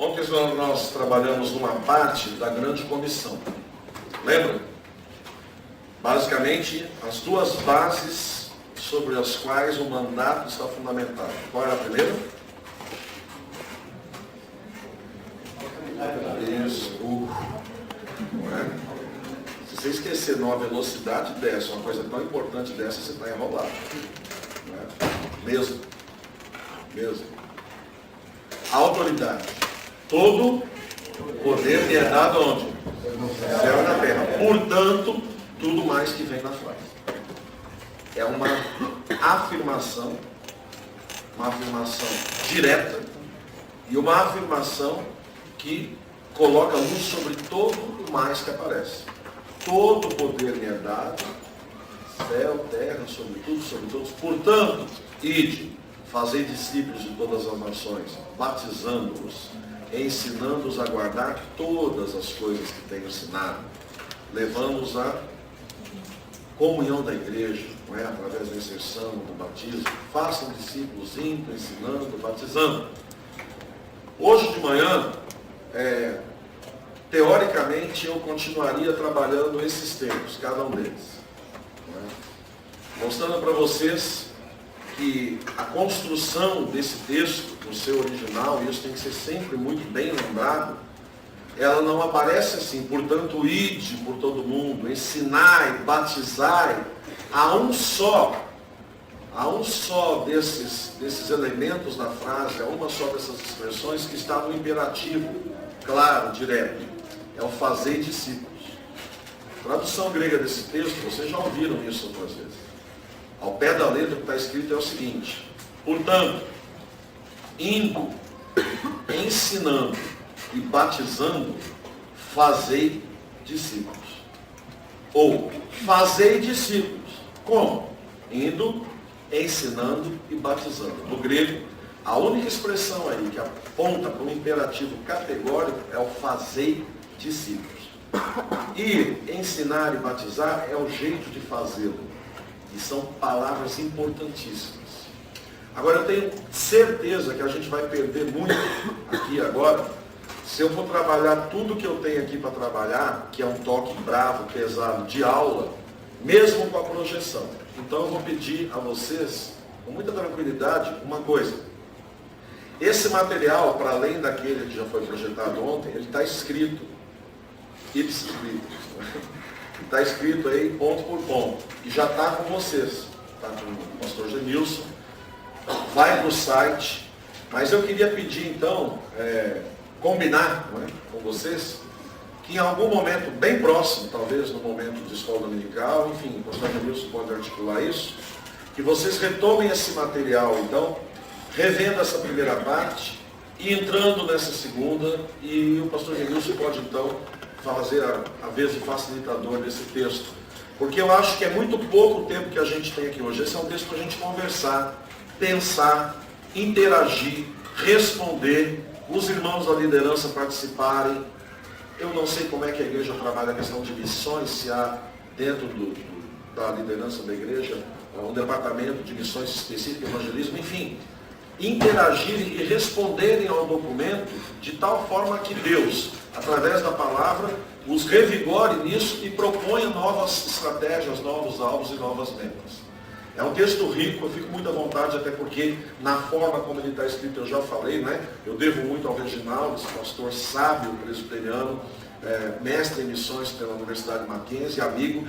Ontem nós trabalhamos uma parte da grande comissão. Lembra? Basicamente, as duas bases sobre as quais o mandato está fundamentado. Qual era a primeira? Isso. Não é? Se você esquecer numa velocidade dessa, uma coisa tão importante dessa, você está enrolado. Não é? Mesmo. A autoridade. Todo poder me é dado onde? No céu e na terra. Portanto, tudo mais que vem na frase. É uma afirmação direta e uma afirmação que coloca luz sobre todo o mais que aparece. Todo poder me é dado, céu, terra, sobre tudo, sobre todos. Portanto, ide, fazei discípulos de todas as nações, batizando-os, ensinando-os a guardar todas as coisas que tenho ensinado, levando-os à comunhão da igreja, não é? Através da inserção, do batismo. Façam discípulos, indo, ensinando, batizando. Hoje de manhã, teoricamente, eu continuaria trabalhando esses termos, cada um deles. Não é? Mostrando para vocês que a construção desse texto, no seu original, e isso tem que ser sempre muito bem lembrado, ela não aparece assim, portanto, ide por todo mundo, ensinai, batizai, há um só desses elementos da frase, há uma só dessas expressões que está no imperativo, claro, direto, é o fazer discípulos. A tradução grega desse texto, vocês já ouviram isso outras vezes. Ao pé da letra que está escrito é o seguinte: portanto, indo, ensinando e batizando, fazei discípulos. Ou, fazei discípulos. Como? Indo, ensinando e batizando. No grego, a única expressão aí que aponta para um imperativo categórico é o fazei discípulos. Ir, ensinar e batizar é o jeito de fazê-lo. E são palavras importantíssimas. Agora, eu tenho certeza que a gente vai perder muito aqui agora, se eu for trabalhar tudo que eu tenho aqui para trabalhar, que é um toque bravo, pesado, de aula, mesmo com a projeção. Então, eu vou pedir a vocês, com muita tranquilidade, uma coisa. Esse material, para além daquele que já foi projetado ontem, ele está escrito. Ipsis literis. Está escrito aí ponto por ponto. E já está com vocês. Está com o pastor Genilson. Vai para o site. Mas eu queria pedir então, combinar, não é, com vocês, que em algum momento bem próximo, talvez no momento de escola dominical, enfim, o pastor Genilson pode articular isso, que vocês retomem esse material então, revendo essa primeira parte e entrando nessa segunda, e o pastor Genilson pode então fazer a vez de facilitador desse texto. Porque eu acho que é muito pouco o tempo que a gente tem aqui hoje. Esse é um texto para a gente conversar, pensar, interagir, responder, os irmãos da liderança participarem. Eu não sei como é que a igreja trabalha a questão de missões, se há dentro da liderança da igreja um departamento de missões específicas, evangelismo, enfim. Interagirem e responderem ao documento de tal forma que Deus, através da palavra, os revigore nisso e proponha novas estratégias, novos alvos e novas metas. É um texto rico, eu fico muito à vontade, até porque na forma como ele está escrito, eu já falei, né? Eu devo muito ao Reginaldo, esse pastor sábio presbiteriano, mestre em missões pela Universidade Mackenzie, amigo,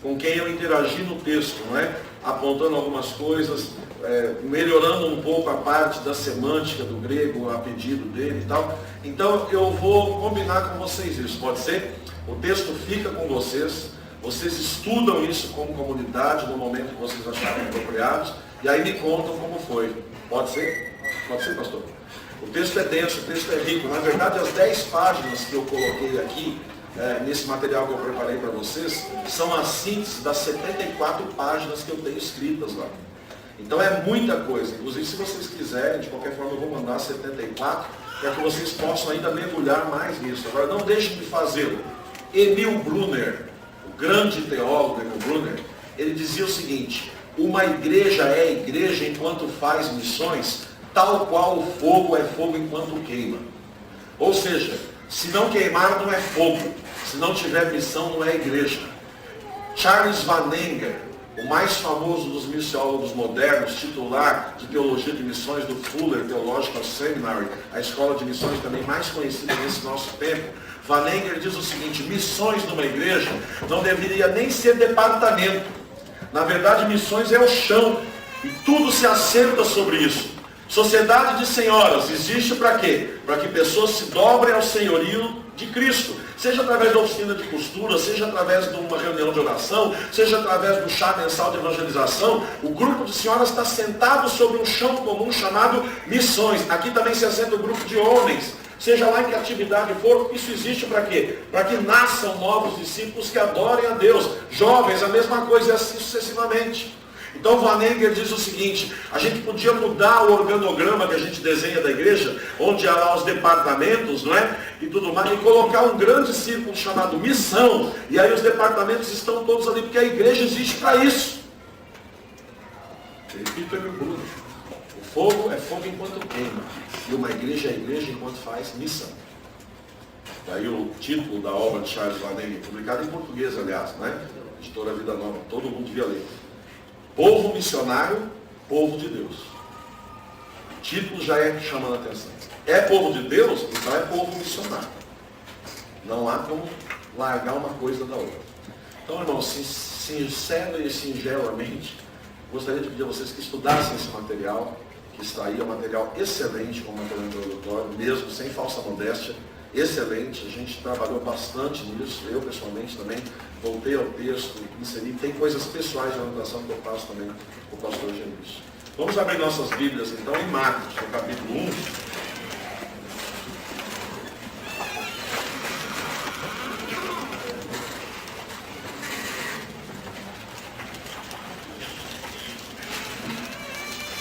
com quem eu interagi no texto, não é? Apontando algumas coisas, melhorando um pouco a parte da semântica do grego, a pedido dele e tal. Então eu vou combinar com vocês isso, pode ser? O texto fica com vocês, vocês estudam isso como comunidade no momento que vocês acharem apropriados, e aí me contam como foi. Pode ser? Pode ser, pastor? O texto é denso, o texto é rico. Na verdade, as 10 páginas que eu coloquei aqui, nesse material que eu preparei para vocês, são a síntese das 74 páginas que eu tenho escritas lá. Então é muita coisa. Inclusive, se vocês quiserem, de qualquer forma eu vou mandar 74, para que vocês possam ainda mergulhar mais nisso. Agora, não deixem de fazê-lo. Emil Brunner, o grande teólogo Emil Brunner, ele dizia o seguinte: uma igreja é igreja enquanto faz missões, tal qual o fogo é fogo enquanto queima. Ou seja, se não queimar não é fogo, se não tiver missão não é igreja. Charles Vanenger, o mais famoso dos missiólogos modernos, titular de teologia de missões do Fuller Theological Seminary, a escola de missões também mais conhecida nesse nosso tempo, Vanenger diz o seguinte: missões numa igreja não deveria nem ser departamento. Na verdade, missões é o chão, e tudo se assenta sobre isso. Sociedade de senhoras existe para quê? Para que pessoas se dobrem ao senhorio de Cristo. Seja através da oficina de costura, seja através de uma reunião de oração, seja através do chá mensal de evangelização, o grupo de senhoras está sentado sobre um chão comum chamado missões. Aqui também se assenta o grupo de homens. Seja lá em que atividade for, isso existe para quê? Para que nasçam novos discípulos que adorem a Deus. Jovens, a mesma coisa, e assim sucessivamente. Então Vanenger diz o seguinte: a gente podia mudar o organograma que a gente desenha da igreja, onde há lá os departamentos, não é? E tudo mais, e colocar um grande círculo chamado missão, e aí os departamentos estão todos ali, porque a igreja existe para isso. Repito, Bruno. O fogo é fogo enquanto queima, e uma igreja é igreja enquanto faz missão. Daí o título da obra de Charles Vanenger, publicado em português, aliás, né? Editora Vida Nova, todo mundo devia ler. Povo missionário, povo de Deus. O título já é chamando a atenção. É povo de Deus, então é povo missionário. Não há como largar uma coisa da outra. Então, irmãos, sincera e singelamente, gostaria de pedir a vocês que estudassem esse material, que está aí, é um material excelente, como material introdutório, mesmo sem falsa modéstia, excelente. A gente trabalhou bastante nisso, eu pessoalmente também voltei ao texto, inseri, tem coisas pessoais de anotação que eu faço também com o pastor Genilson. Vamos abrir nossas Bíblias então em Marcos, no capítulo 1.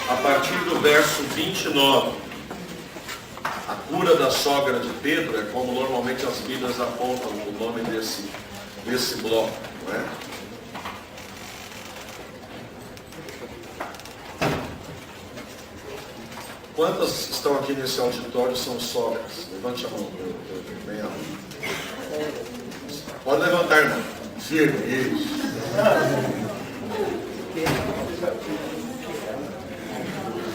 A partir do verso 29. A cura da sogra de Pedro é como normalmente as Bíblias apontam o nome desse bloco, não é? Quantas estão aqui nesse auditório são sogras? Levante a mão. Pode levantar, irmão. Firme. Isso.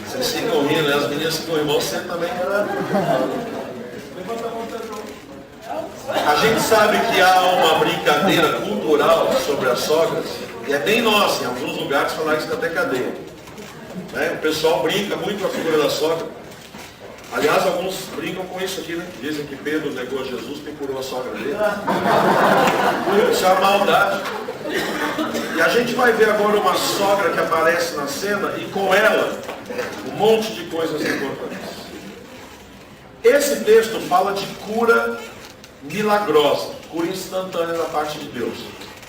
Vocês ficam rindo, né? As meninas ficam rindo, você também. A gente sabe que há uma brincadeira cultural sobre as sogras, e é bem nossa, em alguns lugares falar isso até cadeia. Né? O pessoal brinca muito com a figura da sogra. Aliás, alguns brincam com isso aqui, né? Dizem que Pedro negou a Jesus e curou a sogra dele. Isso é uma maldade. E a gente vai ver agora uma sogra que aparece na cena e com ela um monte de coisas importantes. Esse texto fala de cura milagrosa, cura instantânea da parte de Deus.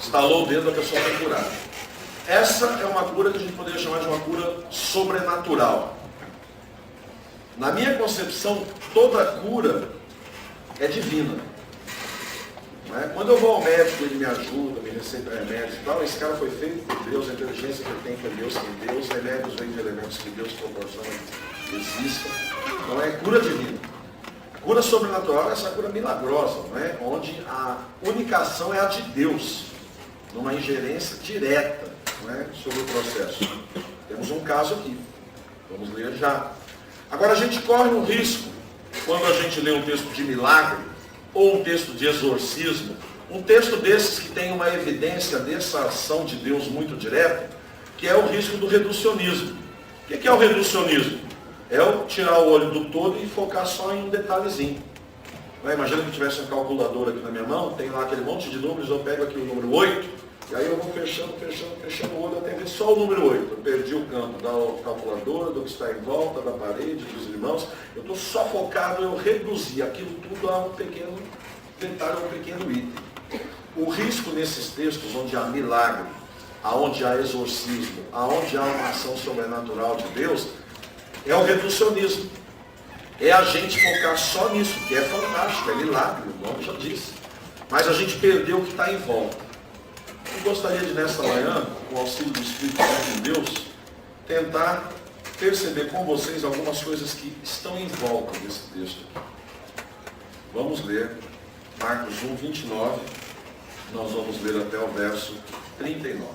Estalou o dedo, a pessoa foi curada. Essa é uma cura que a gente poderia chamar de uma cura sobrenatural. Na minha concepção, toda cura é divina. Não é? Quando eu vou ao médico, ele me ajuda, me receita remédios e tal, esse cara foi feito por Deus, a inteligência que ele tem foi Deus, que Deus, remédios vêm de elementos que Deus proporciona, existam. Então é cura divina. Cura sobrenatural é essa cura milagrosa, não é? Onde a unicação é a de Deus, numa ingerência direta, não é? Sobre o processo. Temos um caso aqui, vamos ler já. Agora a gente corre um risco, quando a gente lê um texto de milagre, ou um texto de exorcismo, um texto desses que tem uma evidência dessa ação de Deus muito direta, que é o risco do reducionismo. O que é o reducionismo? É o tirar o olho do todo e focar só em um detalhezinho. Imagina que eu tivesse um calculador aqui na minha mão, tem lá aquele monte de números, eu pego aqui o número 8, e aí eu vou fechando o olho até ver só o número 8. Eu perdi o campo da calculadora, do que está em volta, da parede, dos irmãos. Eu estou só focado, eu reduzi aquilo tudo a um pequeno detalhe, a um pequeno item. O risco nesses textos, onde há milagre, aonde há exorcismo, aonde há uma ação sobrenatural de Deus, é o reducionismo. É a gente focar só nisso, que é fantástico, é milagre, o nome já disse. Mas a gente perdeu o que está em volta. Eu gostaria de, nesta manhã, com o auxílio do Espírito Santo de Deus, tentar perceber com vocês algumas coisas que estão em volta desse texto. Vamos ler Marcos 1, 29, nós vamos ler até o verso 39.